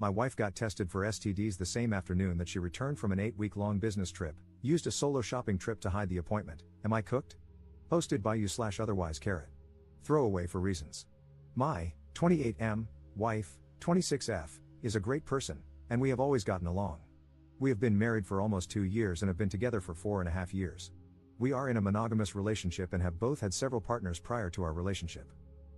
My wife got tested for STDs the same afternoon that she returned from an 8-week-long business trip, used a solo shopping trip to hide the appointment. Am I cooked? Posted by you/otherwise. Throwaway for reasons. My 28M wife, 26F, is a great person, and we have always gotten along. We have been married for almost 2 years and have been together for 4.5 years. We are in a monogamous relationship and have both had several partners prior to our relationship.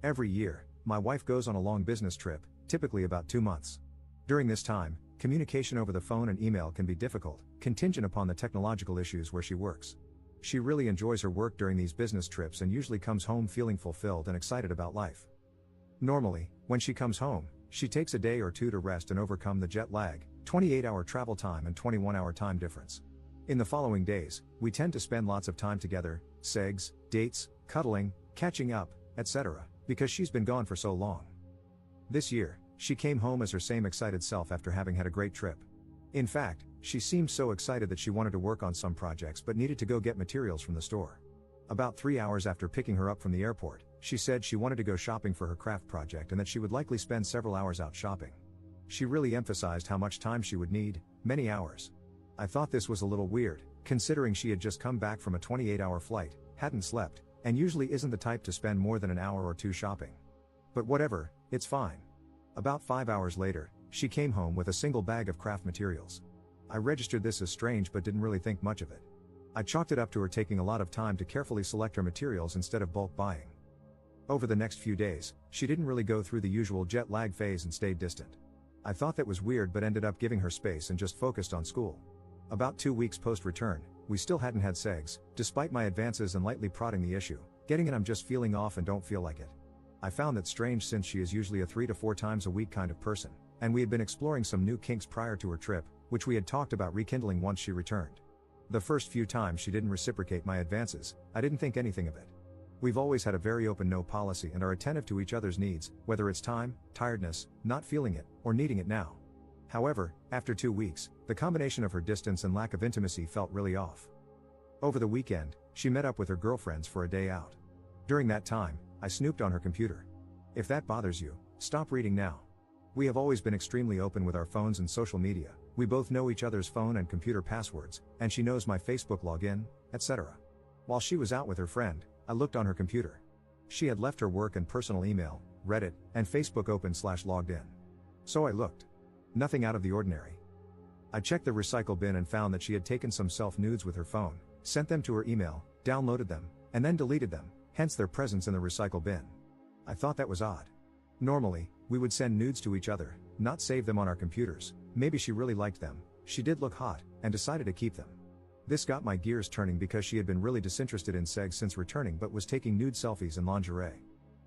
Every year, my wife goes on a long business trip, typically about 2 months. During this time, communication over the phone and email can be difficult, contingent upon the technological issues where she works. She really enjoys her work during these business trips and usually comes home feeling fulfilled and excited about life. Normally, when she comes home, she takes a day or two to rest and overcome the jet lag, 28-hour travel time and 21-hour time difference. In the following days, we tend to spend lots of time together, segs, dates, cuddling, catching up, etc., because she's been gone for so long. This year, she came home as her same excited self after having had a great trip. In fact, she seemed so excited that she wanted to work on some projects but needed to go get materials from the store. About 3 hours after picking her up from the airport, she said she wanted to go shopping for her craft project and that she would likely spend several hours out shopping. She really emphasized how much time she would need, many hours. I thought this was a little weird, considering she had just come back from a 28-hour flight, hadn't slept, and usually isn't the type to spend more than an hour or two shopping. But whatever, it's fine. About 5 hours later, she came home with a single bag of craft materials. I registered this as strange but didn't really think much of it. I chalked it up to her taking a lot of time to carefully select her materials instead of bulk buying. Over the next few days, she didn't really go through the usual jet lag phase and stayed distant. I thought that was weird but ended up giving her space and just focused on school. About 2 weeks post-return, we still hadn't had sex, despite my advances and lightly prodding the issue, getting it I'm just feeling off and don't feel like it. I found that strange since she is usually a 3 to 4 times a week kind of person, and we had been exploring some new kinks prior to her trip, which we had talked about rekindling once she returned. The first few times she didn't reciprocate my advances, I didn't think anything of it. We've always had a very open no policy and are attentive to each other's needs, whether it's time, tiredness, not feeling it, or needing it now. However, after 2 weeks, the combination of her distance and lack of intimacy felt really off. Over the weekend, she met up with her girlfriends for a day out. During that time, I snooped on her computer. If that bothers you, stop reading now. We have always been extremely open with our phones and social media. We both know each other's phone and computer passwords, and she knows my Facebook login, etc. While she was out with her friend, I looked on her computer. She had left her work and personal email, Reddit, and Facebook open/logged in. So I looked. Nothing out of the ordinary. I checked the recycle bin and found that she had taken some self-nudes with her phone, sent them to her email, downloaded them, and then deleted them, hence their presence in the recycle bin. I thought that was odd. Normally, we would send nudes to each other, not save them on our computers. Maybe she really liked them, she did look hot, and decided to keep them. This got my gears turning because she had been really disinterested in sex since returning but was taking nude selfies in lingerie.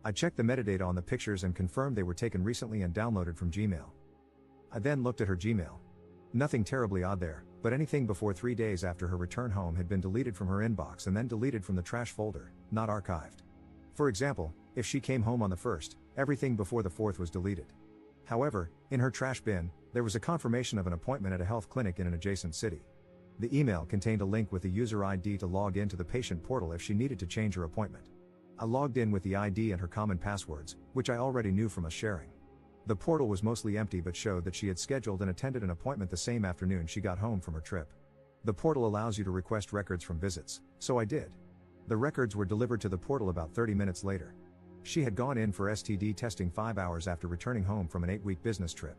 I checked the metadata on the pictures and confirmed they were taken recently and downloaded from Gmail. I then looked at her Gmail. Nothing terribly odd there, but anything before 3 days after her return home had been deleted from her inbox and then deleted from the trash folder, not archived. For example, if she came home on the 1st, everything before the 4th was deleted. However, in her trash bin, there was a confirmation of an appointment at a health clinic in an adjacent city. The email contained a link with the user ID to log into the patient portal if she needed to change her appointment. I logged in with the ID and her common passwords, which I already knew from us sharing. The portal was mostly empty but showed that she had scheduled and attended an appointment the same afternoon she got home from her trip. The portal allows you to request records from visits, so I did. The records were delivered to the portal about 30 minutes later. She had gone in for STD testing 5 hours after returning home from an 8-week business trip.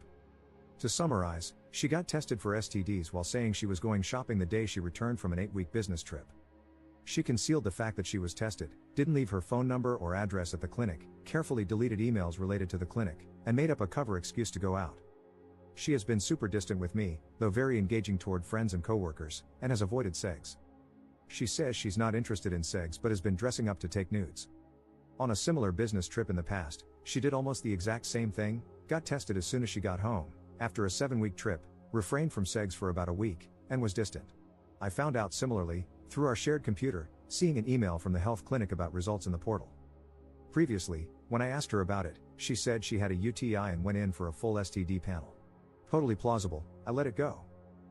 To summarize, she got tested for STDs while saying she was going shopping the day she returned from an 8-week business trip. She concealed the fact that she was tested, didn't leave her phone number or address at the clinic, carefully deleted emails related to the clinic, and made up a cover excuse to go out. She has been super distant with me, though very engaging toward friends and coworkers, and has avoided sex. She says she's not interested in sex but has been dressing up to take nudes. On a similar business trip in the past, she did almost the exact same thing, got tested as soon as she got home, after a 7-week trip, refrained from sex for about a week, and was distant. I found out similarly, through our shared computer, seeing an email from the health clinic about results in the portal. Previously, when I asked her about it, she said she had a UTI and went in for a full STD panel. Totally plausible, I let it go.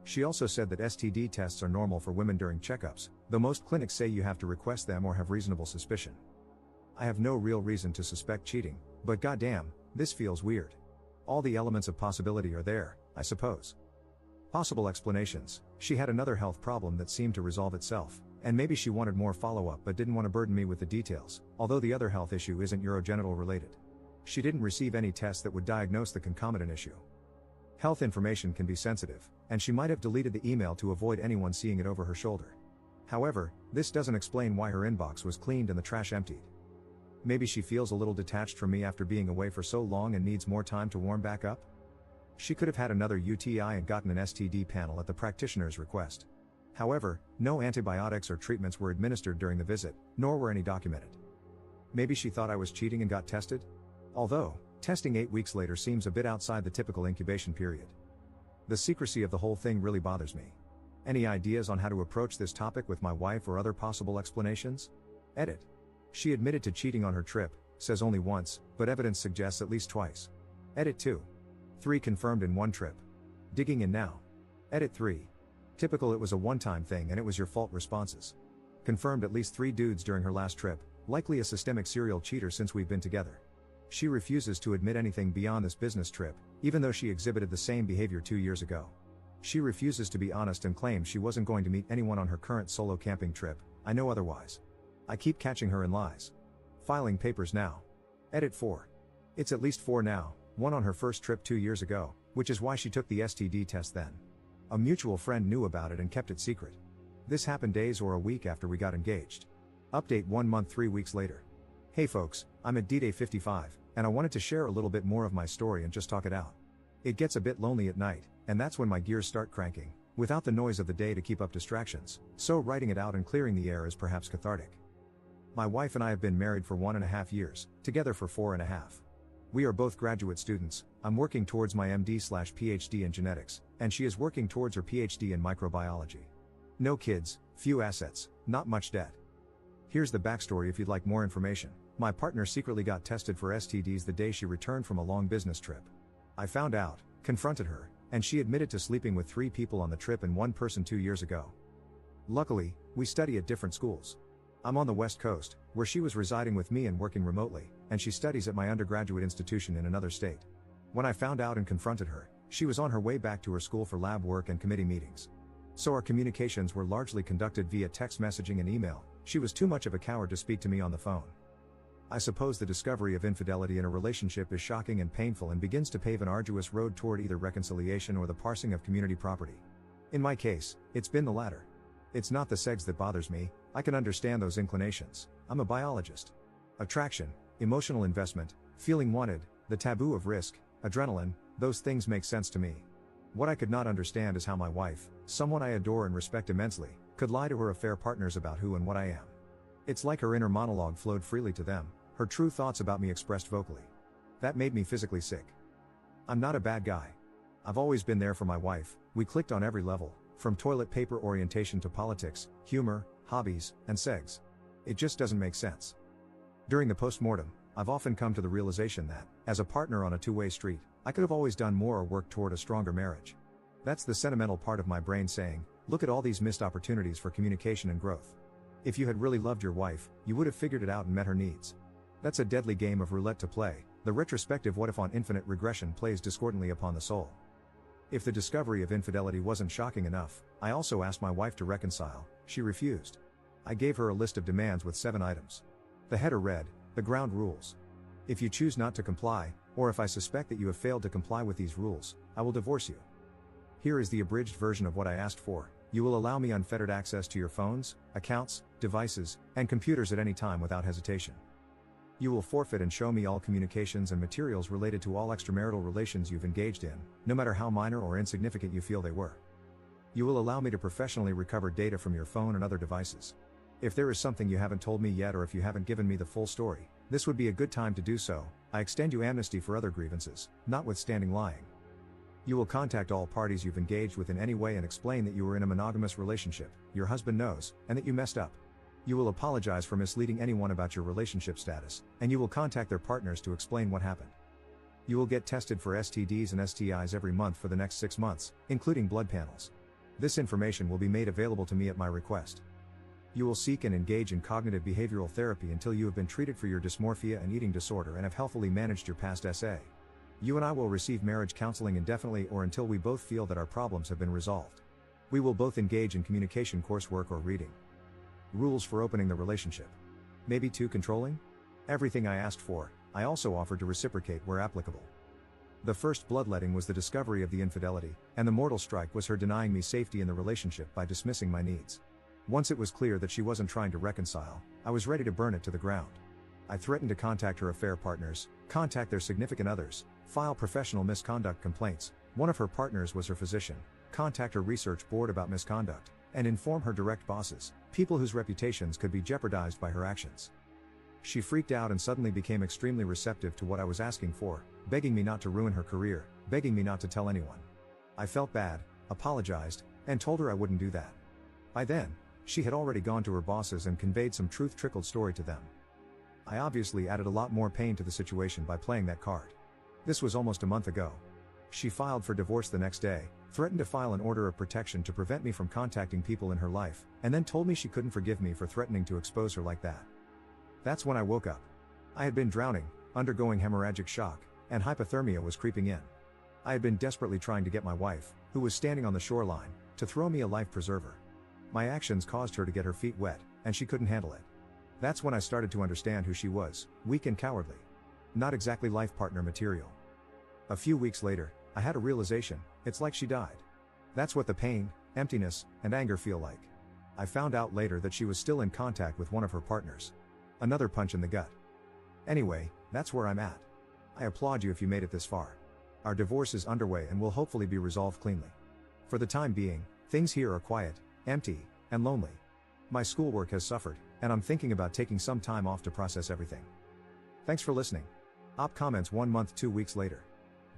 She also said that STD tests are normal for women during checkups, though most clinics say you have to request them or have reasonable suspicion. I have no real reason to suspect cheating, but goddamn, this feels weird. All the elements of possibility are there, I suppose. Possible explanations: she had another health problem that seemed to resolve itself, and maybe she wanted more follow-up but didn't want to burden me with the details, although the other health issue isn't urogenital related. She didn't receive any tests that would diagnose the concomitant issue. Health information can be sensitive, and she might have deleted the email to avoid anyone seeing it over her shoulder. However, this doesn't explain why her inbox was cleaned and the trash emptied. Maybe she feels a little detached from me after being away for so long and needs more time to warm back up? She could have had another UTI and gotten an STD panel at the practitioner's request. However, no antibiotics or treatments were administered during the visit, nor were any documented. Maybe she thought I was cheating and got tested? Although, testing 8 weeks later seems a bit outside the typical incubation period. The secrecy of the whole thing really bothers me. Any ideas on how to approach this topic with my wife or other possible explanations? Edit. She admitted to cheating on her trip, says only once, but evidence suggests at least twice. Edit 2. 3 confirmed in one trip. Digging in now. Edit 3. Typical, it was a one-time thing and it was your fault responses. Confirmed at least 3 dudes during her last trip, likely a systemic serial cheater since we've been together. She refuses to admit anything beyond this business trip, even though she exhibited the same behavior 2 years ago. She refuses to be honest and claims she wasn't going to meet anyone on her current solo camping trip. I know otherwise. I keep catching her in lies. Filing papers now. Edit 4. It's at least 4 now, 1 on her first trip 2 years ago, which is why she took the STD test then. A mutual friend knew about it and kept it secret. This happened days or a week after we got engaged. Update 1 month 3 weeks later. Hey folks, I'm at D-Day 55, and I wanted to share a little bit more of my story and just talk it out. It gets a bit lonely at night, and that's when my gears start cranking, without the noise of the day to keep up distractions, so writing it out and clearing the air is perhaps cathartic. My wife and I have been married for 1.5 years, together for 4.5. We are both graduate students. I'm working towards my MD/PhD in genetics, and she is working towards her PhD in microbiology. No kids, few assets, not much debt. Here's the backstory if you'd like more information. My partner secretly got tested for STDs the day she returned from a long business trip. I found out, confronted her, and she admitted to sleeping with 3 people on the trip and 1 person 2 years ago. Luckily, we study at different schools. I'm on the West Coast, where she was residing with me and working remotely, and she studies at my undergraduate institution in another state. When I found out and confronted her, she was on her way back to her school for lab work and committee meetings. So our communications were largely conducted via text messaging and email. She was too much of a coward to speak to me on the phone. I suppose the discovery of infidelity in a relationship is shocking and painful and begins to pave an arduous road toward either reconciliation or the parsing of community property. In my case, it's been the latter. It's not the sex that bothers me. I can understand those inclinations. I'm a biologist. Attraction, emotional investment, feeling wanted, the taboo of risk, adrenaline, those things make sense to me. What I could not understand is how my wife, someone I adore and respect immensely, could lie to her affair partners about who and what I am. It's like her inner monologue flowed freely to them, her true thoughts about me expressed vocally. That made me physically sick. I'm not a bad guy. I've always been there for my wife. We clicked on every level, from toilet paper orientation to politics, humor, hobbies, and sex. It just doesn't make sense. During the postmortem, I've often come to the realization that, as a partner on a two-way street, I could have always done more or worked toward a stronger marriage. That's the sentimental part of my brain saying, look at all these missed opportunities for communication and growth. If you had really loved your wife, you would have figured it out and met her needs. That's a deadly game of roulette to play. The retrospective what if on infinite regression plays discordantly upon the soul. If the discovery of infidelity wasn't shocking enough, I also asked my wife to reconcile. She refused. I gave her a list of demands with 7 items. The header read, the ground rules. If you choose not to comply, or if I suspect that you have failed to comply with these rules, I will divorce you. Here is the abridged version of what I asked for. You will allow me unfettered access to your phones, accounts, devices, and computers at any time without hesitation. You will forfeit and show me all communications and materials related to all extramarital relations you've engaged in, no matter how minor or insignificant you feel they were. You will allow me to professionally recover data from your phone and other devices. If there is something you haven't told me yet or if you haven't given me the full story, this would be a good time to do so. I extend you amnesty for other grievances, notwithstanding lying. You will contact all parties you've engaged with in any way and explain that you were in a monogamous relationship, your husband knows, and that you messed up. You will apologize for misleading anyone about your relationship status, and you will contact their partners to explain what happened. You will get tested for STDs and STIs every month for the next 6 months, including blood panels. This information will be made available to me at my request. You will seek and engage in cognitive behavioral therapy until you have been treated for your dysmorphia and eating disorder and have healthily managed your past SA. You and I will receive marriage counseling indefinitely or until we both feel that our problems have been resolved. We will both engage in communication coursework or reading. Rules for opening the relationship. Maybe too controlling? Everything I asked for, I also offered to reciprocate where applicable. The first bloodletting was the discovery of the infidelity, and the mortal strike was her denying me safety in the relationship by dismissing my needs. Once it was clear that she wasn't trying to reconcile, I was ready to burn it to the ground. I threatened to contact her affair partners, contact their significant others, file professional misconduct complaints, one of her partners was her physician, contact her research board about misconduct, and inform her direct bosses, people whose reputations could be jeopardized by her actions. She freaked out and suddenly became extremely receptive to what I was asking for, begging me not to ruin her career, begging me not to tell anyone. I felt bad, apologized, and told her I wouldn't do that. By then, she had already gone to her bosses and conveyed some truth-trickled story to them. I obviously added a lot more pain to the situation by playing that card. This was almost a month ago. She filed for divorce the next day, threatened to file an order of protection to prevent me from contacting people in her life, and then told me she couldn't forgive me for threatening to expose her like that. That's when I woke up. I had been drowning, undergoing hemorrhagic shock, and hypothermia was creeping in. I had been desperately trying to get my wife, who was standing on the shoreline, to throw me a life preserver. My actions caused her to get her feet wet, and she couldn't handle it. That's when I started to understand who she was, weak and cowardly. Not exactly life partner material. A few weeks later, I had a realization, it's like she died. That's what the pain, emptiness, and anger feel like. I found out later that she was still in contact with one of her partners. Another punch in the gut. Anyway, that's where I'm at. I applaud you if you made it this far. Our divorce is underway and will hopefully be resolved cleanly. For the time being, things here are quiet, empty, and lonely. My schoolwork has suffered, and I'm thinking about taking some time off to process everything. Thanks for listening. Op comments 1 month 2 weeks later.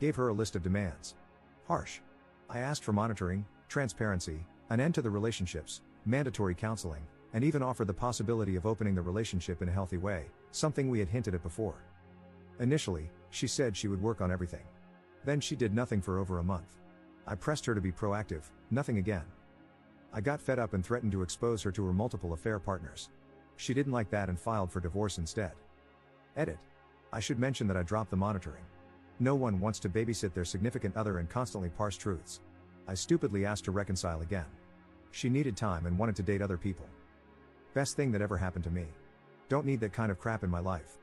Gave her a list of demands. Harsh. I asked for monitoring, transparency, an end to the relationships, mandatory counseling, and even offered the possibility of opening the relationship in a healthy way, something we had hinted at before. Initially, she said she would work on everything. Then she did nothing for over a month. I pressed her to be proactive, nothing again. I got fed up and threatened to expose her to her multiple affair partners. She didn't like that and filed for divorce instead. Edit. I should mention that I dropped the monitoring. No one wants to babysit their significant other and constantly parse truths. I stupidly asked to reconcile again. She needed time and wanted to date other people. Best thing that ever happened to me. Don't need that kind of crap in my life.